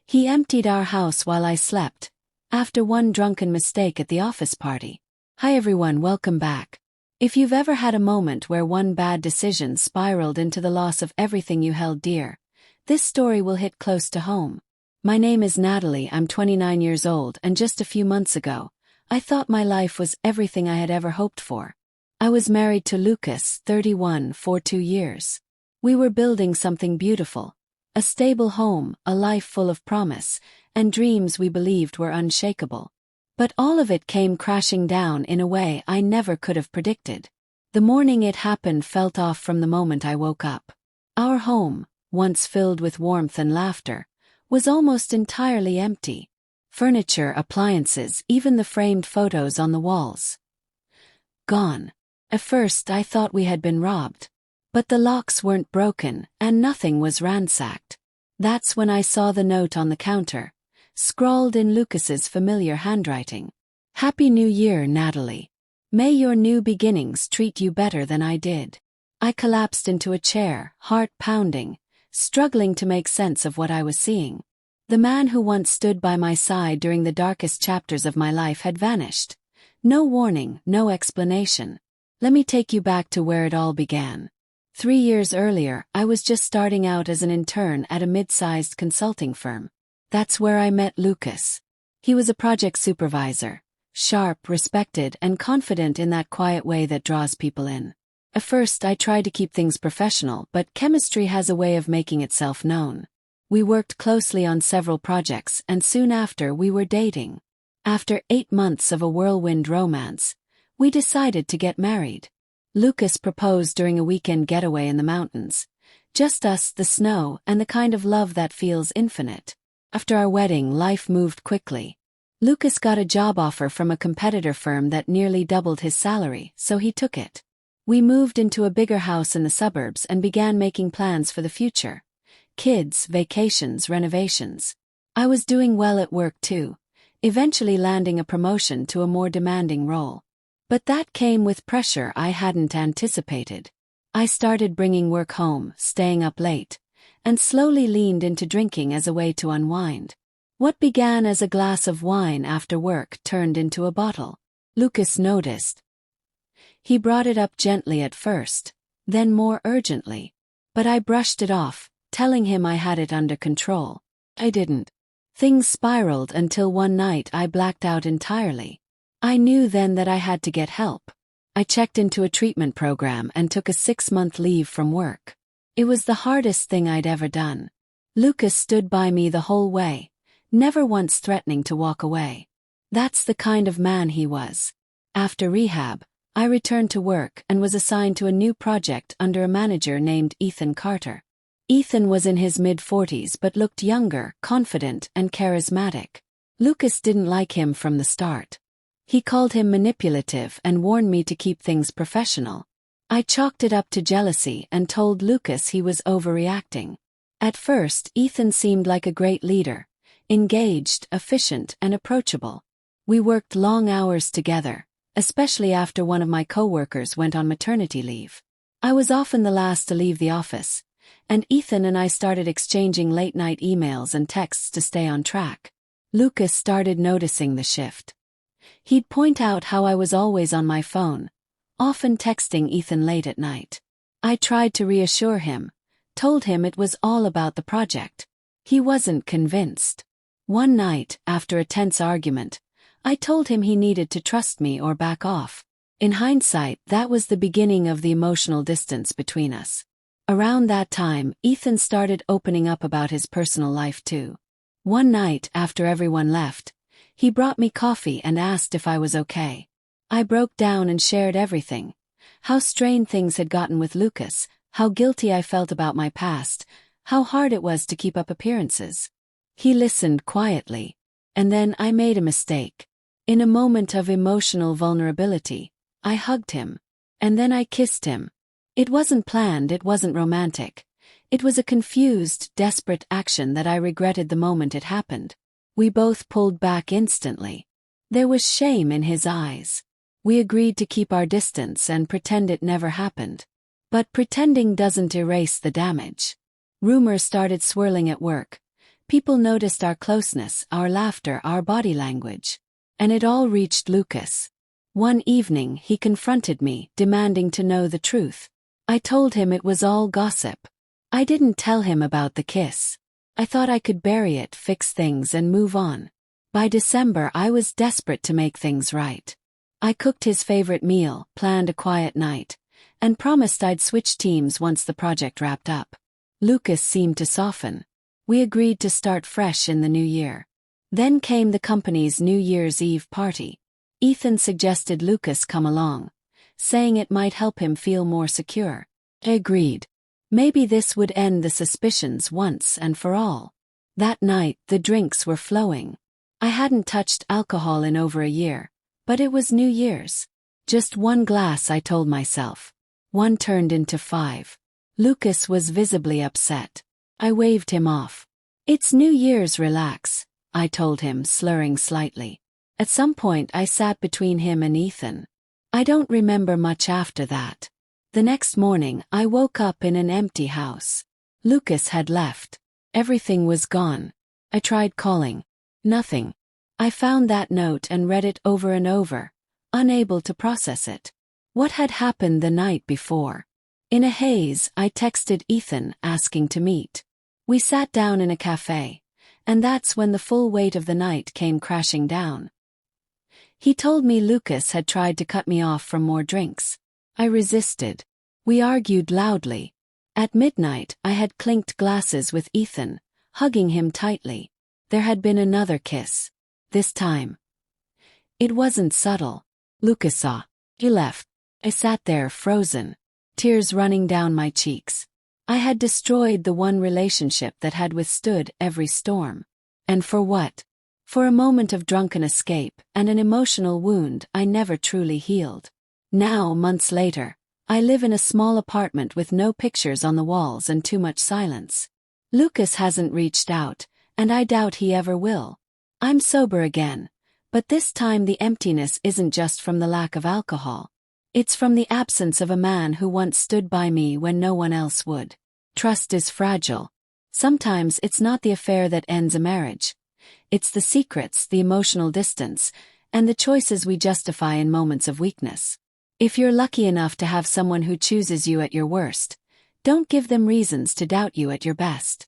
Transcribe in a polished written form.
He emptied our house while I slept, after one drunken mistake at the office party. Hi everyone, welcome back. If you've ever had a moment where one bad decision spiraled into the loss of everything you held dear, this story will hit close to home. My name is Natalie, I'm 29 years old, and just a few months ago, I thought my life was everything I had ever hoped for. I was married to Lucas, 31, for 2 years. We were building something beautiful. A stable home, a life full of promise, and dreams we believed were unshakable. But all of it came crashing down in a way I never could have predicted. The morning it happened felt off from the moment I woke up. Our home, once filled with warmth and laughter, was almost entirely empty. Furniture, appliances, even the framed photos on the walls. Gone. At first I thought we had been robbed. But the locks weren't broken, and nothing was ransacked. That's when I saw the note on the counter, scrawled in Lucas's familiar handwriting. Happy New Year, Natalie. May your new beginnings treat you better than I did. I collapsed into a chair, heart pounding, struggling to make sense of what I was seeing. The man who once stood by my side during the darkest chapters of my life had vanished. No warning, no explanation. Let me take you back to where it all began. 3 years earlier, I was just starting out as an intern at a mid-sized consulting firm. That's where I met Lucas. He was a project supervisor, sharp, respected, and confident in that quiet way that draws people in. At first, I tried to keep things professional, but chemistry has a way of making itself known. We worked closely on several projects, and soon after, we were dating. After 8 months of a whirlwind romance, we decided to get married. Lucas proposed during a weekend getaway in the mountains. Just us, the snow, and the kind of love that feels infinite. After our wedding, life moved quickly. Lucas got a job offer from a competitor firm that nearly doubled his salary, so he took it. We moved into a bigger house in the suburbs and began making plans for the future. Kids, vacations, renovations. I was doing well at work too, eventually landing a promotion to a more demanding role. But that came with pressure I hadn't anticipated. I started bringing work home, staying up late, and slowly leaned into drinking as a way to unwind. What began as a glass of wine after work turned into a bottle. Lucas noticed. He brought it up gently at first, then more urgently. But I brushed it off, telling him I had it under control. I didn't. Things spiraled until one night I blacked out entirely. I knew then that I had to get help. I checked into a treatment program and took a 6-month leave from work. It was the hardest thing I'd ever done. Lucas stood by me the whole way, never once threatening to walk away. That's the kind of man he was. After rehab, I returned to work and was assigned to a new project under a manager named Ethan Carter. Ethan was in his mid-40s but looked younger, confident, and charismatic. Lucas didn't like him from the start. He called him manipulative and warned me to keep things professional. I chalked it up to jealousy and told Lucas he was overreacting. At first, Ethan seemed like a great leader, engaged, efficient, and approachable. We worked long hours together, especially after one of my coworkers went on maternity leave. I was often the last to leave the office, and Ethan and I started exchanging late-night emails and texts to stay on track. Lucas started noticing the shift. He'd point out how I was always on my phone, often texting Ethan late at night. I tried to reassure him, told him it was all about the project. He wasn't convinced. One night, after a tense argument, I told him he needed to trust me or back off. In hindsight, that was the beginning of the emotional distance between us. Around that time, Ethan started opening up about his personal life too. One night, after everyone left, he brought me coffee and asked if I was okay. I broke down and shared everything. How strained things had gotten with Lucas, how guilty I felt about my past, how hard it was to keep up appearances. He listened quietly. And then I made a mistake. In a moment of emotional vulnerability, I hugged him. And then I kissed him. It wasn't planned, it wasn't romantic. It was a confused, desperate action that I regretted the moment it happened. We both pulled back instantly. There was shame in his eyes. We agreed to keep our distance and pretend it never happened. But pretending doesn't erase the damage. Rumors started swirling at work. People noticed our closeness, our laughter, our body language. And it all reached Lucas. One evening he confronted me, demanding to know the truth. I told him it was all gossip. I didn't tell him about the kiss. I thought I could bury it, fix things and move on. By December I was desperate to make things right. I cooked his favorite meal, planned a quiet night, and promised I'd switch teams once the project wrapped up. Lucas seemed to soften. We agreed to start fresh in the new year. Then came the company's New Year's Eve party. Ethan suggested Lucas come along, saying it might help him feel more secure. I agreed. Maybe this would end the suspicions once and for all. That night, the drinks were flowing. I hadn't touched alcohol in over a year, but it was New Year's. Just one glass, I told myself. One turned into 5. Lucas was visibly upset. I waved him off. It's New Year's, relax, I told him, slurring slightly. At some point I sat between him and Ethan. I don't remember much after that. The next morning I woke up in an empty house. Lucas had left. Everything was gone. I tried calling. Nothing. I found that note and read it over and over, unable to process it. What had happened the night before? In a haze, I texted Ethan asking to meet. We sat down in a cafe, and that's when the full weight of the night came crashing down. He told me Lucas had tried to cut me off from more drinks. I resisted. We argued loudly. At midnight, I had clinked glasses with Ethan, hugging him tightly. There had been another kiss. This time. It wasn't subtle. Lucas saw. He left. I sat there frozen, tears running down my cheeks. I had destroyed the one relationship that had withstood every storm. And for what? For a moment of drunken escape and an emotional wound I never truly healed. Now, months later, I live in a small apartment with no pictures on the walls and too much silence. Lucas hasn't reached out, and I doubt he ever will. I'm sober again, but this time the emptiness isn't just from the lack of alcohol. It's from the absence of a man who once stood by me when no one else would. Trust is fragile. Sometimes it's not the affair that ends a marriage. It's the secrets, the emotional distance, and the choices we justify in moments of weakness. If you're lucky enough to have someone who chooses you at your worst, don't give them reasons to doubt you at your best.